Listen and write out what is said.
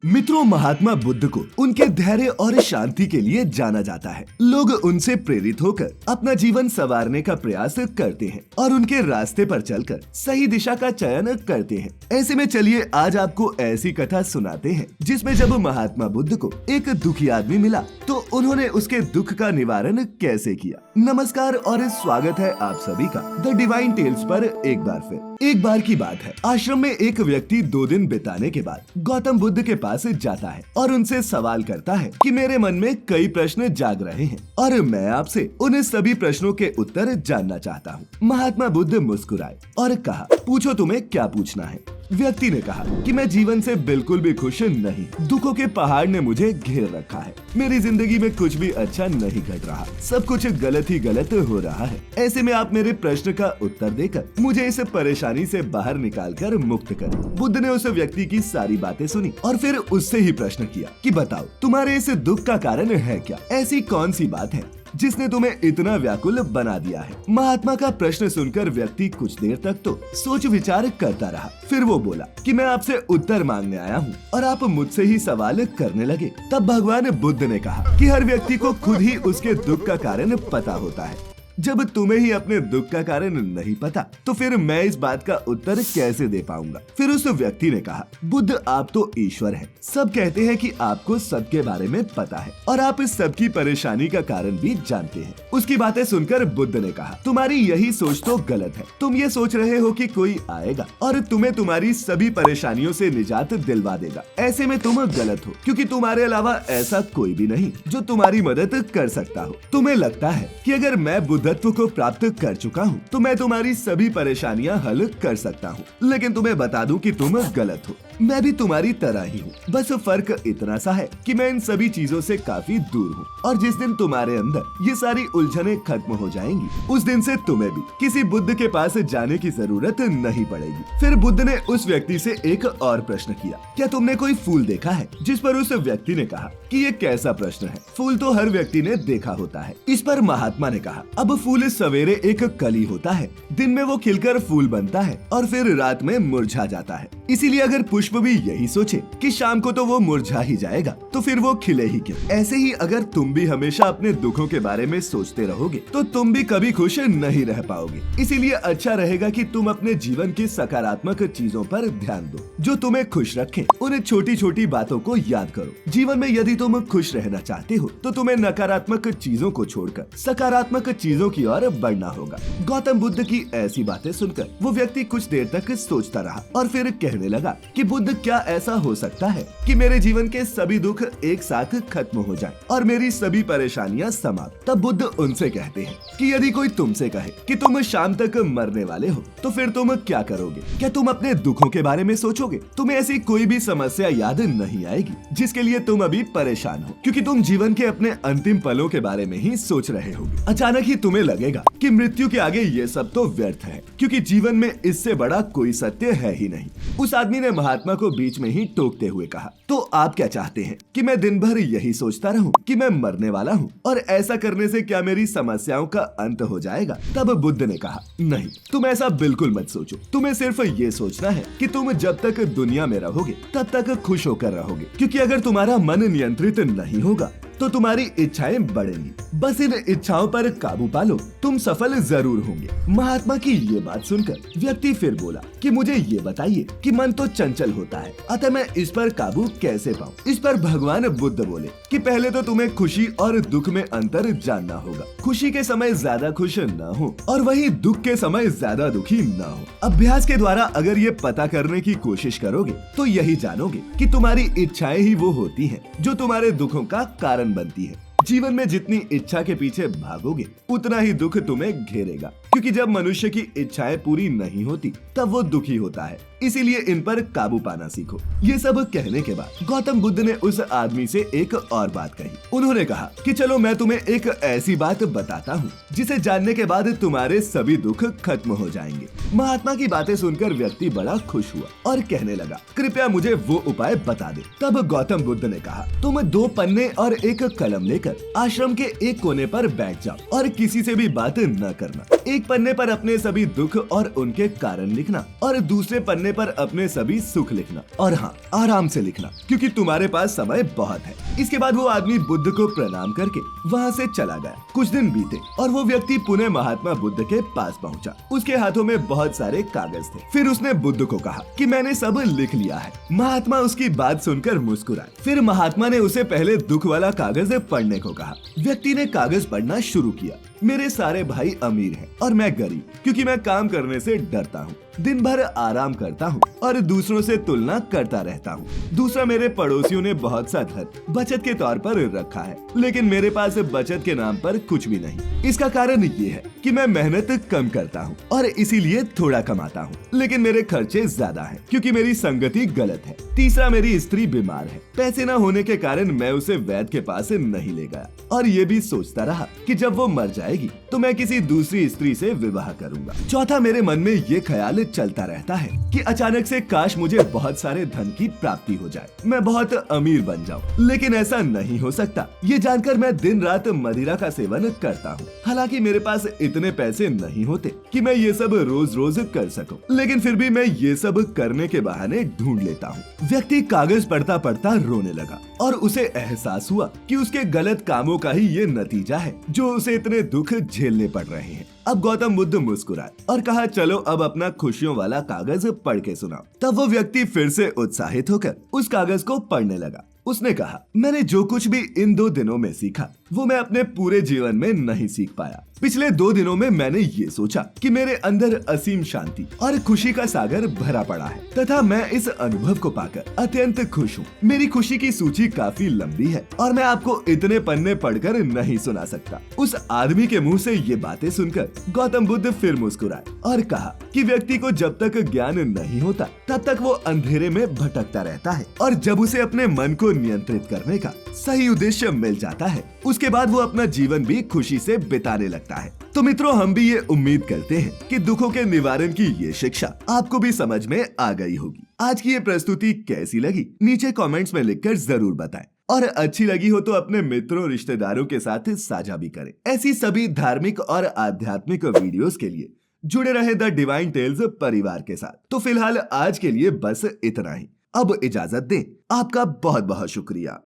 मित्रों, महात्मा बुद्ध को उनके धैर्य और शांति के लिए जाना जाता है। लोग उनसे प्रेरित होकर अपना जीवन संवारने का प्रयास करते हैं और उनके रास्ते पर चलकर सही दिशा का चयन करते हैं। ऐसे में चलिए आज आपको ऐसी कथा सुनाते हैं जिसमें जब महात्मा बुद्ध को एक दुखी आदमी मिला तो उन्होंने उसके दुख का निवारण कैसे किया। नमस्कार और स्वागत है आप सभी का द डिवाइन टेल्स पर एक बार फिर। एक बार की बात है, आश्रम में एक व्यक्ति 2 दिन बिताने के बाद गौतम बुद्ध के पास जाता है और उनसे सवाल करता है कि मेरे मन में कई प्रश्न जाग रहे हैं और मैं आपसे उन सभी प्रश्नों के उत्तर जानना चाहता हूँ। महात्मा बुद्ध मुस्कुराए और कहा, पूछो तुम्हें क्या पूछना है। व्यक्ति ने कहा कि मैं जीवन से बिल्कुल भी खुश नहीं, दुखों के पहाड़ ने मुझे घेर रखा है, मेरी जिंदगी में कुछ भी अच्छा नहीं घट रहा, सब कुछ गलत ही गलत हो रहा है। ऐसे में आप मेरे प्रश्न का उत्तर देकर मुझे इस परेशानी से बाहर निकालकर मुक्त करें। बुद्ध ने उस व्यक्ति की सारी बातें सुनी और फिर उससे ही प्रश्न किया कि बताओ तुम्हारे इस दुख का कारण है क्या, ऐसी कौन सी बात है जिसने तुम्हें इतना व्याकुल बना दिया है। महात्मा का प्रश्न सुनकर व्यक्ति कुछ देर तक तो सोच विचार करता रहा, फिर वो बोला कि मैं आपसे उत्तर मांगने आया हूँ और आप मुझसे ही सवाल करने लगे। तब भगवान बुद्ध ने कहा कि हर व्यक्ति को खुद ही उसके दुख का कारण पता होता है। जब तुम्हें ही अपने दुख का कारण नहीं पता तो फिर मैं इस बात का उत्तर कैसे दे पाऊंगा। फिर उस व्यक्ति ने कहा, बुद्ध आप तो ईश्वर हैं, सब कहते हैं कि आपको सबके बारे में पता है और आप इस सबकी परेशानी का कारण भी जानते हैं। उसकी बातें सुनकर बुद्ध ने कहा, तुम्हारी यही सोच तो गलत है। तुम ये सोच रहे हो कि कोई आएगा और तुम्हें तुम्हारी सभी परेशानियों से निजात दिलवा देगा। ऐसे में तुम गलत हो, क्योंकि तुम्हारे अलावा ऐसा कोई भी नहीं जो तुम्हारी मदद कर सकता हो। तुम्हें लगता है कि अगर मैं बुद्धत्व को प्राप्त कर चुका हूँ तो मैं तुम्हारी सभी परेशानियाँ हल कर सकता हूँ, लेकिन तुम्हें बता दूं कि तुम गलत हो। मैं भी तुम्हारी तरह ही हूँ, बस फर्क इतना सा है कि मैं इन सभी चीजों से काफी दूर हूँ और जिस दिन तुम्हारे अंदर ये सारी उलझनें खत्म हो जाएंगी उस दिन से तुम्हें भी किसी बुद्ध के पास जाने की जरूरत नहीं पड़ेगी। फिर बुद्ध ने उस व्यक्ति से एक और प्रश्न किया, क्या तुमने कोई फूल देखा है? जिस पर उस व्यक्ति ने कहा कि ये कैसा प्रश्न है, फूल तो हर व्यक्ति ने देखा होता है। इस पर महात्मा ने कहा, अब फूल सवेरे एक कली होता है, दिन में वो खिलकर फूल बनता है और फिर रात में मुरझा जाता है। इसीलिए अगर पुष्प भी यही सोचे कि शाम को तो वो मुरझा ही जाएगा तो फिर वो खिले ही क्यों। ऐसे ही अगर तुम भी हमेशा अपने दुखों के बारे में सोचते रहोगे तो तुम भी कभी खुश नहीं रह पाओगे। इसीलिए अच्छा रहेगा कि तुम अपने जीवन की सकारात्मक चीजों पर ध्यान दो जो तुम्हें खुश रखें। उन छोटी छोटी बातों को याद करो। जीवन में यदि तुम खुश रहना चाहते हो तो तुम्हें नकारात्मक चीजों को छोड़कर सकारात्मक चीजों की ओर बढ़ना होगा। गौतम बुद्ध की ऐसी बातें सुनकर वो व्यक्ति कुछ देर तक सोचता रहा और फिर कहने लगा कि बुद्ध, क्या ऐसा हो सकता है कि मेरे जीवन के सभी दुख एक साथ खत्म हो जाएं और मेरी सभी परेशानियां समाप्त। तब बुद्ध उनसे कहते हैं कि यदि कोई तुमसे कहे कि तुम शाम तक मरने वाले हो तो फिर तुम क्या करोगे? क्या तुम अपने दुखों के बारे में सोचोगे? तुम्हें ऐसी कोई भी समस्या याद नहीं आएगी जिसके लिए तुम अभी परेशान हो, क्योंकि तुम जीवन के अपने अंतिम पलों के बारे में ही सोच रहे होगे। अचानक ही तुम्हें लगेगा कि मृत्यु के आगे ये सब तो व्यर्थ है, क्योंकि जीवन में इससे बड़ा कोई सत्य है ही नहीं। उस आदमी ने महात्मा को बीच में ही टोकते हुए कहा, तो आप क्या चाहते हैं कि मैं दिन भर यही सोचता रहूं कि मैं मरने वाला हूं और ऐसा करने से क्या मेरी समस्याओं का अंत हो जाएगा? तब बुद्ध ने कहा, नहीं, तुम ऐसा बिल्कुल मत सोचो। तुम्हें सिर्फ ये सोचना है कि तुम जब तक दुनिया में रहोगे तब तक खुश होकर रहोगे, क्योंकि अगर तुम्हारा मन नियंत्रित नहीं होगा तो तुम्हारी इच्छाएं बढ़ेंगी। बस इन इच्छाओं पर काबू पालो, तुम सफल जरूर होंगे। महात्मा की ये बात सुनकर व्यक्ति फिर बोला कि मुझे ये बताइए कि मन तो चंचल होता है, अतः मैं इस पर काबू कैसे पाऊं? इस पर भगवान बुद्ध बोले कि पहले तो तुम्हें खुशी और दुख में अंतर जानना होगा। खुशी के समय ज्यादा खुश न हो और वही दुख के समय ज्यादा दुखी न हो। अभ्यास के द्वारा अगर ये पता करने की कोशिश करोगे तो यही जानोगे कि तुम्हारी इच्छाएं ही वो होती हैं जो तुम्हारे दुखों का कारण बनती है। जीवन में जितनी इच्छा के पीछे भागोगे उतना ही दुख तुम्हें घेरेगा, क्योंकि जब मनुष्य की इच्छाएं पूरी नहीं होती तब वो दुखी होता है। इसीलिए इन पर काबू पाना सीखो। ये सब कहने के बाद गौतम बुद्ध ने उस आदमी से एक और बात कही। उन्होंने कहा कि चलो मैं तुम्हें एक ऐसी बात बताता हूँ जिसे जानने के बाद तुम्हारे सभी दुख खत्म हो जाएंगे। महात्मा की बातें सुनकर व्यक्ति बड़ा खुश हुआ और कहने लगा, कृपया मुझे वो उपाय बता दे। तब गौतम बुद्ध ने कहा, तुम 2 पन्ने और एक कलम लेकर आश्रम के एक कोने पर बैठ जाओ और किसी से भी बात न करना। एक पन्ने पर अपने सभी दुख और उनके कारण लिखना और दूसरे पन्ने पर अपने सभी सुख लिखना, और हाँ, आराम से लिखना, क्योंकि तुम्हारे पास समय बहुत है। इसके बाद वो आदमी बुद्ध को प्रणाम करके वहाँ से चला गया। कुछ दिन बीते और वो व्यक्ति पुनः महात्मा बुद्ध के पास पहुँचा। उसके हाथों में बहुत सारे कागज थे। फिर उसने बुद्ध को कहा कि मैंने सब लिख लिया है। महात्मा उसकी बात सुनकर मुस्कुराए। फिर महात्मा ने उसे पहले दुख वाला कागज पढ़ने को कहा। व्यक्ति ने कागज पढ़ना शुरू किया। मेरे सारे भाई अमीर हैं और मैं गरीब, क्योंकि मैं काम करने से डरता हूँ, दिन भर आराम करता हूँ और दूसरों से तुलना करता रहता हूँ। दूसरा, मेरे पड़ोसियों ने बहुत सा धन बचत के तौर पर रखा है, लेकिन मेरे पास बचत के नाम पर कुछ भी नहीं। इसका कारण ये है कि मैं मेहनत कम करता हूँ और इसीलिए थोड़ा कमाता हूँ, लेकिन मेरे खर्चे ज्यादा हैं, क्योंकि मेरी संगति गलत है। तीसरा, मेरी स्त्री बीमार है। पैसे न होने के कारण मैं उसे वैद्य के पास नहीं ले गया और ये भी सोचता रहा कि जब वो मर जाएगी तो मैं किसी दूसरी स्त्री से विवाह करूंगा। चौथा, मेरे मन में ये ख्याल चलता रहता है कि अचानक से काश मुझे बहुत सारे धन की प्राप्ति हो जाए, मैं बहुत अमीर बन जाऊं, लेकिन ऐसा नहीं हो सकता। ये जानकर मैं दिन रात मदिरा का सेवन करता हूँ। हालांकि मेरे पास इतने पैसे नहीं होते कि मैं ये सब रोज रोज कर सकूं, लेकिन फिर भी मैं ये सब करने के बहाने ढूंढ लेता हूँ। व्यक्ति कागज पढ़ता पढ़ता रोने लगा और उसे एहसास हुआ कि उसके गलत कामों का ही ये नतीजा है जो उसे इतने दुख झेलने पड़ रहे हैं। अब गौतम बुद्ध मुस्कुराए और कहा, चलो अब अपना खुशियों वाला कागज पढ़ के सुनाओ। तब वो व्यक्ति फिर से उत्साहित होकर उस कागज को पढ़ने लगा। उसने कहा, मैंने जो कुछ भी इन 2 दिनों में सीखा वो मैं अपने पूरे जीवन में नहीं सीख पाया। पिछले 2 दिनों में मैंने ये सोचा कि मेरे अंदर असीम शांति और खुशी का सागर भरा पड़ा है तथा मैं इस अनुभव को पाकर अत्यंत खुश हूँ। मेरी खुशी की सूची काफी लंबी है और मैं आपको इतने पन्ने पढ़कर नहीं सुना सकता। उस आदमी के मुंह से ये बातें सुनकर गौतम बुद्ध फिर मुस्कुराए और कहा कि व्यक्ति को जब तक ज्ञान नहीं होता तब तक वो अंधेरे में भटकता रहता है, और जब उसे अपने मन को नियंत्रित करने का सही उद्देश्य मिल जाता है उसके बाद वो अपना जीवन भी खुशी से बिताने लगता है। तो मित्रों, हम भी ये उम्मीद करते हैं कि दुखों के निवारण की ये शिक्षा आपको भी समझ में आ गई होगी। आज की ये प्रस्तुति कैसी लगी नीचे कमेंट्स में लिखकर जरूर बताएं, और अच्छी लगी हो तो अपने मित्रों रिश्तेदारों के साथ साझा भी करें। ऐसी सभी धार्मिक और आध्यात्मिक वीडियोस के लिए जुड़े रहे द डिवाइन टेल्स परिवार के साथ। तो फिलहाल आज के लिए बस इतना ही। अब इजाजत दें। आपका बहुत बहुत शुक्रिया।